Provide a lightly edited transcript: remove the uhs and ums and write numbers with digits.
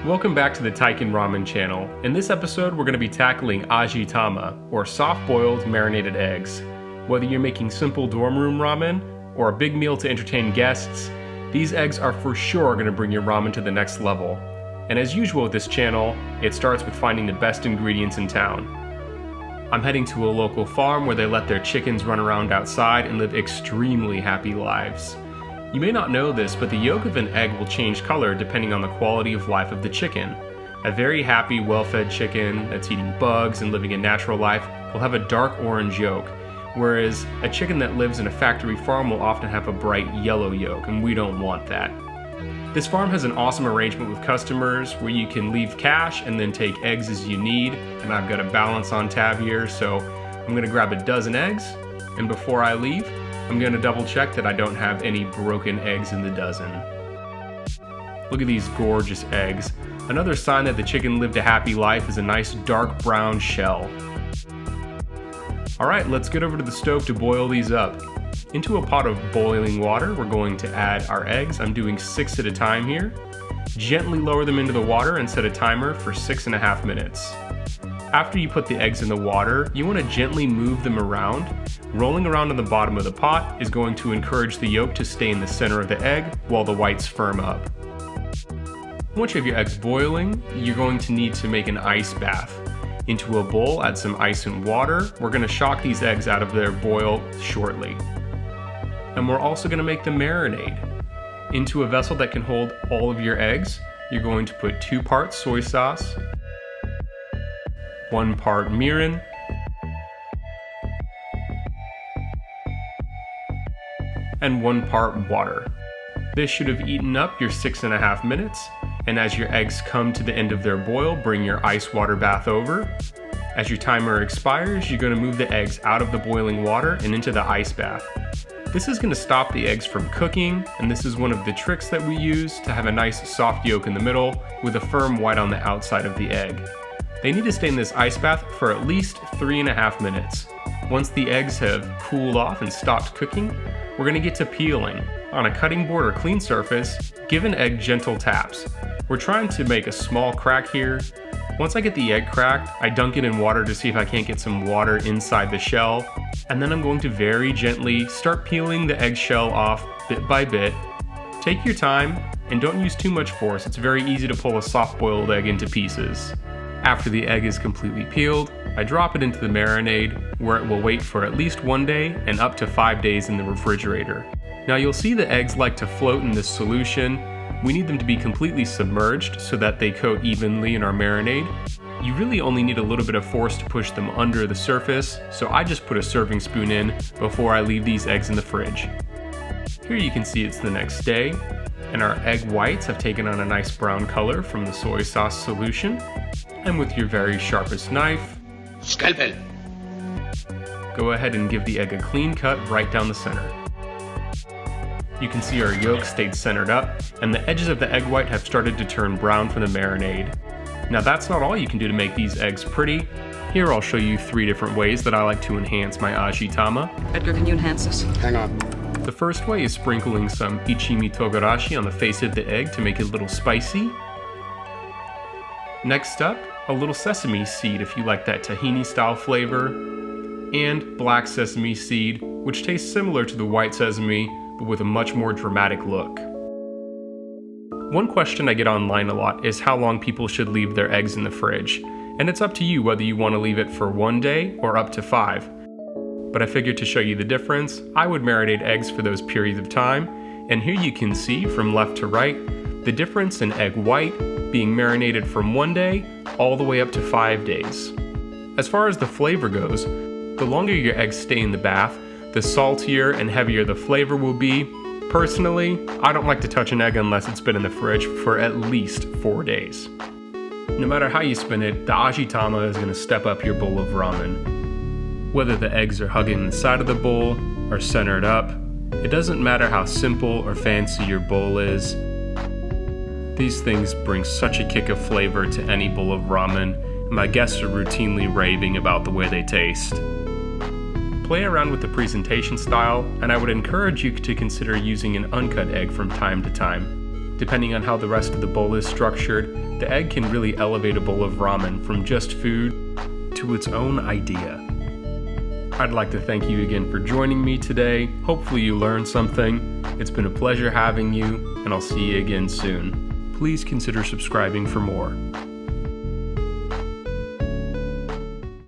Welcome back to the Taikin Ramen channel. In this episode, we're going to be tackling Ajitama, or soft-boiled marinated eggs. Whether you're making simple dorm room ramen, or a big meal to entertain guests, these eggs are for sure going to bring your ramen to the next level. And as usual with this channel, it starts with finding the best ingredients in town. I'm heading to a local farm where they let their chickens run around outside and live extremely happy lives. You may not know this, but the yolk of an egg will change color depending on the quality of life of the chicken. A very happy, well-fed chicken that's eating bugs and living a natural life will have a dark orange yolk, whereas a chicken that lives in a factory farm will often have a bright yellow yolk, and we don't want that. This farm has an awesome arrangement with customers where you can leave cash and then take eggs as you need, and I've got a balance on tab here, so I'm going to grab a dozen eggs, and before I leave, I'm going to double check that I don't have any broken eggs in the dozen. Look at these gorgeous eggs. Another sign that the chicken lived a happy life is a nice dark brown shell. Alright, let's get over to the stove to boil these up. Into a pot of boiling water, we're going to add our eggs. I'm doing 6 at a time here. Gently lower them into the water and set a timer for 6.5 minutes. After you put the eggs in the water, you want to gently move them around. Rolling around on the bottom of the pot is going to encourage the yolk to stay in the center of the egg while the whites firm up. Once you have your eggs boiling, you're going to need to make an ice bath. Into a bowl, add some ice and water. We're going to shock these eggs out of their boil shortly. And we're also going to make the marinade. Into a vessel that can hold all of your eggs, you're going to put 2 parts soy sauce, 1 part mirin, and 1 part water. This should have eaten up your 6.5 minutes, and as your eggs come to the end of their boil, bring your ice water bath over. As your timer expires, you're going to move the eggs out of the boiling water and into the ice bath. This is going to stop the eggs from cooking, and this is one of the tricks that we use to have a nice soft yolk in the middle with a firm white on the outside of the egg. They need to stay in this ice bath for at least 3.5 minutes. Once the eggs have cooled off and stopped cooking, we're going to get to peeling. On a cutting board or clean surface, give an egg gentle taps. We're trying to make a small crack here. Once I get the egg cracked, I dunk it in water to see if I can't get some water inside the shell, and then I'm going to very gently start peeling the egg shell off bit by bit. Take your time and don't use too much force. It's very easy to pull a soft-boiled egg into pieces. After the egg is completely peeled, I drop it into the marinade, where it will wait for at least 1 day and up to 5 days in the refrigerator. Now you'll see the eggs like to float in this solution. We need them to be completely submerged so that they coat evenly in our marinade. You really only need a little bit of force to push them under the surface, so I just put a serving spoon in before I leave these eggs in the fridge. Here you can see it's the next day, and our egg whites have taken on a nice brown color from the soy sauce solution. And with your very sharpest knife, Scalpel, go ahead and give the egg a clean cut right down the center. You can see our yolk stayed centered up, and the edges of the egg white have started to turn brown from the marinade. Now that's not all you can do to make these eggs pretty. Here I'll show you 3 different ways that I like to enhance my Ajitama. Edgar, can you enhance this? hang on. The first way is sprinkling some ichimi togarashi on the face of the egg to make it a little spicy. Next up, a little sesame seed if you like that tahini style flavor, and black sesame seed, which tastes similar to the white sesame but with a much more dramatic look. One question I get online a lot is how long people should leave their eggs in the fridge, and it's up to you whether you want to leave it for 1 day or up to 5. But I figured to show you the difference, I would marinate eggs for those periods of time, and here you can see from left to right the difference in egg white being marinated from 1 day all the way up to 5 days. As far as the flavor goes, the longer your eggs stay in the bath, the saltier and heavier the flavor will be. Personally, I don't like to touch an egg unless it's been in the fridge for at least 4 days. No matter how you spin it, the Ajitama is going to step up your bowl of ramen. Whether the eggs are hugging the side of the bowl or centered up, it doesn't matter how simple or fancy your bowl is. These things bring such a kick of flavor to any bowl of ramen, and my guests are routinely raving about the way they taste. Play around with the presentation style, and I would encourage you to consider using an uncut egg from time to time. Depending on how the rest of the bowl is structured, the egg can really elevate a bowl of ramen from just food to its own idea. I'd like to thank you again for joining me today. Hopefully you learned something. It's been a pleasure having you, and I'll see you again soon. Please consider subscribing for more.